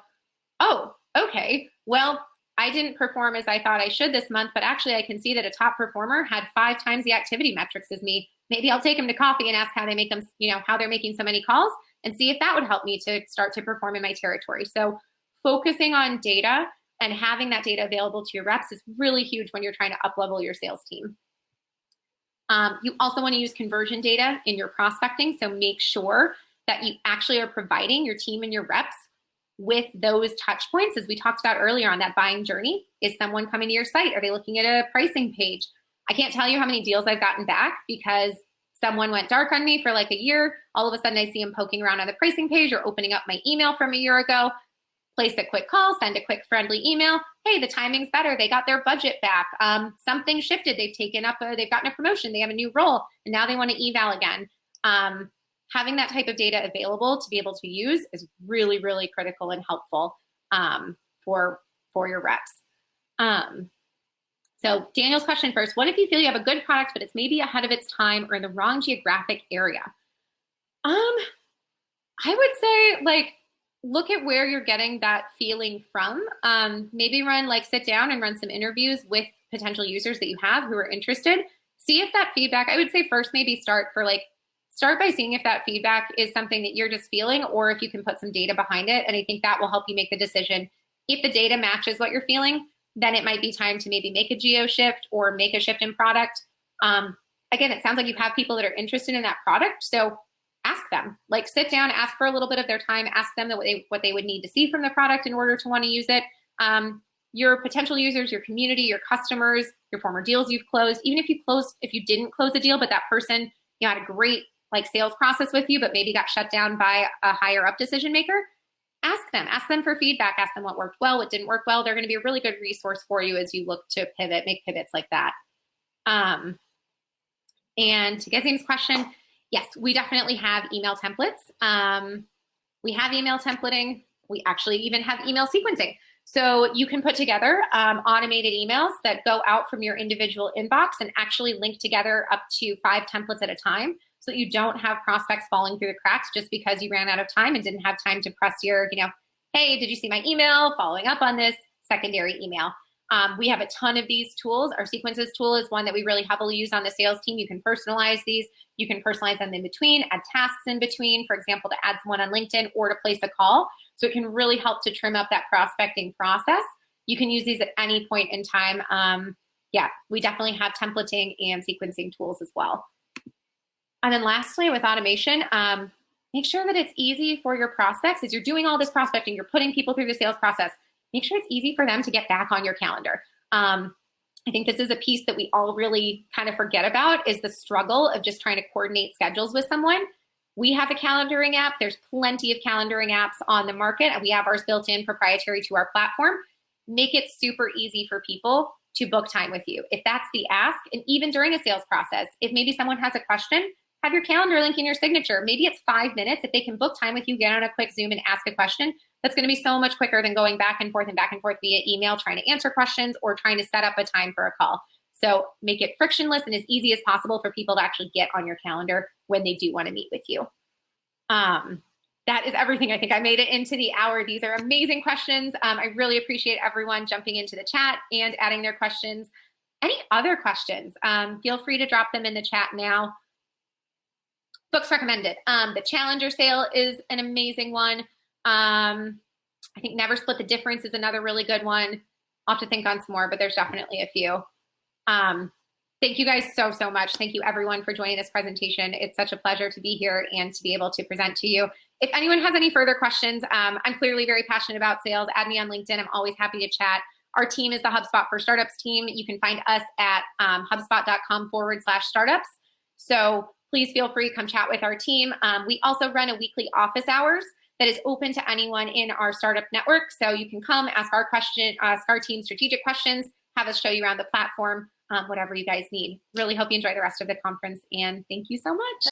oh, okay, well, I didn't perform as I thought I should this month, but actually I can see that a top performer had 5 times the activity metrics as me. Maybe I'll take them to coffee and ask how they make them, how they're making so many calls, and see if that would help me to start to perform in my territory. So focusing on data and having that data available to your reps is really huge when you're trying to up-level your sales team. You also want to use conversion data in your prospecting. So make sure that you actually are providing your team and your reps with those touch points, as we talked about earlier on that buying journey. Is someone coming to your site? Are they looking at a pricing page? I can't tell you how many deals I've gotten back because someone went dark on me for like a year. All of a sudden I see them poking around on the pricing page or opening up my email from a year ago. Place a quick call, send a quick friendly email. Hey, the timing's better. They got their budget back. Something shifted. They've gotten a promotion. They have a new role and now they want to eval again. Having that type of data available to be able to use is really, really critical and helpful for your reps. So Daniel's question first, what if you feel you have a good product, but it's maybe ahead of its time or in the wrong geographic area? I would say look at where you're getting that feeling from. Maybe sit down and run some interviews with potential users that you have who are interested. See if that feedback, I would say first maybe start by seeing if that feedback is something that you're just feeling or if you can put some data behind it. And I think that will help you make the decision. If the data matches what you're feeling, then it might be time to maybe make a geo shift or make a shift in product. Again, it sounds like you have people that are interested in that product. So ask them, sit down, ask for a little bit of their time, ask them what they would need to see from the product in order to want to use it. Your potential users, your community, your customers, your former deals you've closed, even if you didn't close a deal, but that person had a great sales process with you, but maybe got shut down by a higher up decision maker, ask them for feedback, ask them what worked well, what didn't work well. They're going to be a really good resource for you as you look to pivot, make pivots like that. And to Gezim's question, yes, we definitely have email templates. We have email templating. We actually even have email sequencing. So you can put together automated emails that go out from your individual inbox and actually link together up to 5 templates at a time, so that you don't have prospects falling through the cracks just because you ran out of time and didn't have time to press your, hey, did you see my email? Following up on this secondary email. We have a ton of these tools. Our sequences tool is one that we really heavily use on the sales team. You can personalize these. You can personalize them in between, add tasks in between, for example, to add someone on LinkedIn or to place a call. So it can really help to trim up that prospecting process. You can use these at any point in time. Yeah, we definitely have templating and sequencing tools as well. And then lastly, with automation, make sure that it's easy for your prospects. As you're doing all this prospecting, you're putting people through the sales process, make sure it's easy for them to get back on your calendar. I think this is a piece that we all really kind of forget about, is the struggle of just trying to coordinate schedules with someone. We have a calendaring app. There's plenty of calendaring apps on the market, and we have ours built in proprietary to our platform. Make it super easy for people to book time with you. If that's the ask, and even during a sales process, if maybe someone has a question, have your calendar link in your signature. Maybe it's 5 minutes. If they can book time with you, get on a quick Zoom and ask a question, that's going to be so much quicker than going back and forth via email, trying to answer questions or trying to set up a time for a call. So make it frictionless and as easy as possible for people to actually get on your calendar when they do want to meet with you. That is everything. I think I made it into the hour. These are amazing questions. I really appreciate everyone jumping into the chat and adding their questions. Any other questions? Feel free to drop them in the chat now. Books recommended. The Challenger sale is an amazing one. I think Never Split the Difference is another really good one. I'll have to think on some more, but there's definitely a few. Thank you guys so much. Thank you everyone for joining this presentation. It's such a pleasure to be here and to be able to present to you. If anyone has any further questions, I'm clearly very passionate about sales. Add me on LinkedIn. I'm always happy to chat. Our team is the HubSpot for Startups team. You can find us at hubspot.com/startups. So please feel free to come chat with our team. We also run a weekly office hours that is open to anyone in our startup network. So you can come ask our team strategic questions, have us show you around the platform, whatever you guys need. Really hope you enjoy the rest of the conference, and thank you so much.